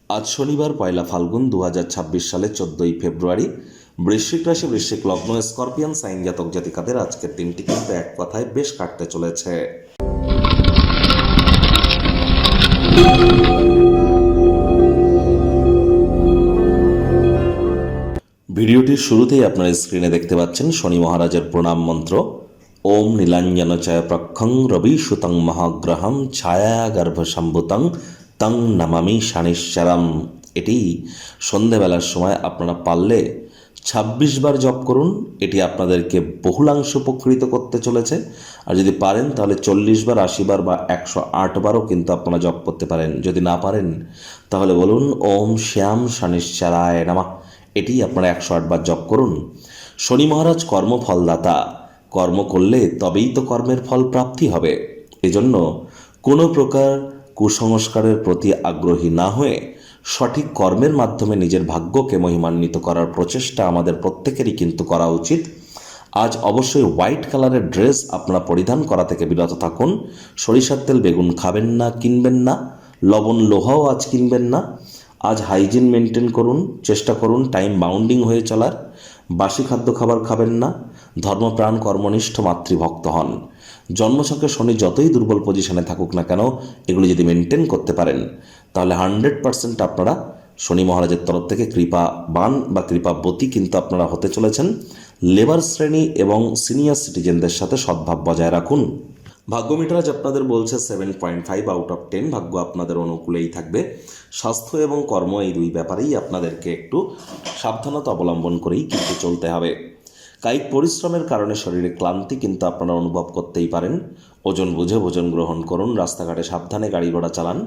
আজ শনিবার পয়লা ফাল্গুন 2026 সালে 14ই ফেব্রুয়ারি। বৃশ্চিক রাশি, বৃশ্চিক লগ্ন, স্করপিয়ান সাইন জাতক জাতিকাদের আজকের দিনটি কিন্তু এক কথায় বেশ কাটতে চলেছে। ভিডিওটির শুরুতেই আপনারা স্ক্রিনে দেখতে পাচ্ছেন শনি মহারাজের প্রণাম মন্ত্র। ওম নীলাঞ্জন চয় প্রক্ষং রবি সুতং মহাগ্রহম ছায়া গর্ভ সম্ভুতং তং নমামি শনিশ্চরম। এটি সন্ধেবেলার সময় আপনারা পারলে 26 বার জপ করুন। এটি আপনাদেরকে বহুলাংশ উপকৃত করতে চলেছে। আর যদি পারেন তাহলে 40 বার, 80 বার বা 108 বারও কিন্তু আপনারা জপ করতে পারেন। যদি না পারেন তাহলে বলুন ওম শ্যাম শনিশ্চরায় নমঃ। এটি আপনারা 108 বার জপ করুন। শনি মহারাজ কর্মফলদাতা। কর্ম করলে তবেই তো কর্মের ফল প্রাপ্তি হবে। এজন্য কোনো প্রকার কুসংস্কারের প্রতি আগ্রহী না হয়ে সঠিক কর্মের মাধ্যমে নিজের ভাগ্যকে মহিমান্বিত করার প্রচেষ্টা আমাদের প্রত্যেকেরই কিন্তু করা উচিত। আজ অবশ্যই হোয়াইট কালারের ড্রেস আপনারা পরিধান করা থেকে বিরত থাকুন। সরিষার তেল বেগুন খাবেন না, কিনবেন না। লবণ লোহাও আজ কিনবেন না। আজ হাইজিন মেনটেন করুন, চেষ্টা করুন টাইম বাউন্ডিং হয়ে চলার। বাসি খাদ্য খাবার খাবেন না। ধর্মপ্রাণ, কর্মনিষ্ঠ, মাতৃভক্ত হন। জন্মছকে শনি যতই দুর্বল পজিশনে থাকুক না কেন, এগুলি যদি মেনটেন করতে পারেন তাহলে 100% আপনারা শনি মহারাজের তরফ থেকে কৃপাবান বা কৃপাবতী কিন্তু আপনারা হতে চলেছেন। লেবার শ্রেণী এবং সিনিয়র সিটিজেনদের সাথে সদ্ভাব বজায় রাখুন। ভাগ্য মিটার আজ আপনাদের বলছে 7.5 আউট অফ 10। ভাগ্য আপনাদের অনুকূলেই থাকবে। স্বাস্থ্য এবং কর্ম এই দুই ব্যাপারেই আপনাদেরকে একটু সাবধানতা অবলম্বন করেই কিন্তু চলতে হবে। কায়িক পরিশ্রমের কারণে শরীরে ক্লান্তি কিন্তু আপনারা অনুভব করতেই পারেন। ওজন বুঝে ভোজন গ্রহণ করুন। রাস্তাঘাটে সাবধানে গাড়ি ঘোড়া চালান।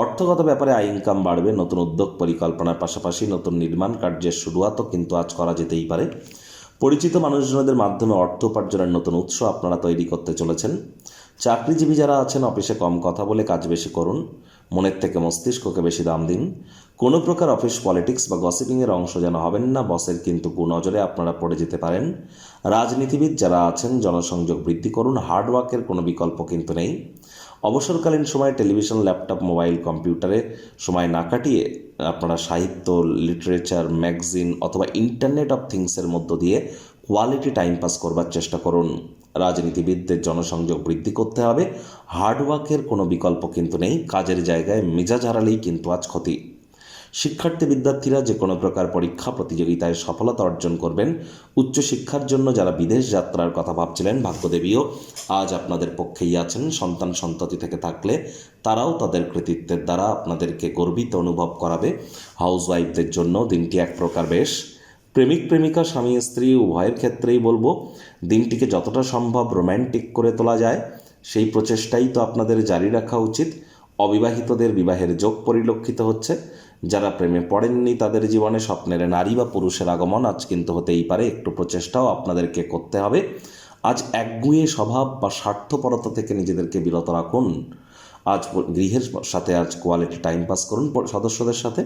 অর্থগত ব্যাপারে আয় ইনকাম বাড়বে। নতুন উদ্যোগ পরিকল্পনার পাশাপাশি নতুন নির্মাণ কার্যের শুরুয়াতও কিন্তু আজ করা যেতেই পারে। পরিচিত মানুষজনদের মাধ্যমে অর্থ উপার্জনের নতুন উৎস আপনারা তৈরি করতে চলেছেন। চাকরিজীবী যারা আছেন অফিসে কম কথা বলে কাজ বেশি করুন। মনের থেকে মস্তিষ্ককে বেশি দাম দিন। কোনো প্রকার অফিস পলিটিক্স বা গসিপিংয়ের অংশ যেন হবেন না। বসের কিন্তু কুনজরে আপনারা পড়ে যেতে পারেন। রাজনীতিবিদ যারা আছেন জনসংযোগ বৃদ্ধি করুন। হার্ডওয়ার্কের কোনো বিকল্প কিন্তু নেই। অবসরকালীন সময়ে টেলিভিশন, ল্যাপটপ, মোবাইল, কম্পিউটারে সময় না কাটিয়ে আপনারা সাহিত্য, লিটারেচার, ম্যাগাজিন অথবা ইন্টারনেট অফ থিংসের মধ্য দিয়ে কোয়ালিটি টাইম পাস করবার চেষ্টা করুন। রাজনীতিবিদদের জনসংযোগ বৃদ্ধি করতে হবে। হার্ডওয়ার্কের কোনো বিকল্প কিন্তু নেই। কাজের জায়গায় মেজাজ হারালেই কিন্তু আজ ক্ষতি। শিক্ষার্থী বিদ্যার্থীরা যে কোনো প্রকার পরীক্ষা প্রতিযোগিতায় সফলতা অর্জন করবেন। উচ্চশিক্ষার জন্য যারা বিদেশ যাত্রার কথা ভাবছিলেন, ভাগ্যদেবীও আজ আপনাদের পক্ষেই আছেন। সন্তান সন্ততি থেকে থাকলে তারাও তাদের কৃতিত্বের দ্বারা আপনাদেরকে গর্বিত অনুভব করাবে। হাউসওয়াইফদের জন্য দিনটি এক প্রকার বেশ। প্রেমিক প্রেমিকা, স্বামী স্ত্রী উভয়ের ক্ষেত্রেই বলবো দিনটিকে যতটা সম্ভব রোম্যান্টিক করে তোলা যায় সেই প্রচেষ্টাই তো আপনাদের জারি রাখা উচিত। অবিবাহিতদের বিবাহের যোগ পরিলক্ষিত হচ্ছে। যারা প্রেমে পড়েননি তাদের জীবনে স্বপ্নের নারী বা পুরুষের আগমন আজ কিন্তু হতেই পারে। একটু প্রচেষ্টাও আপনাদেরকে করতে হবে। আজ একগুঁয়ে স্বভাব বা স্বার্থপরতা থেকে নিজেদেরকে বিরত রাখুন। আজ গৃহের সাথে আজ কোয়ালিটি টাইম পাস করুন সদস্যদের সাথে।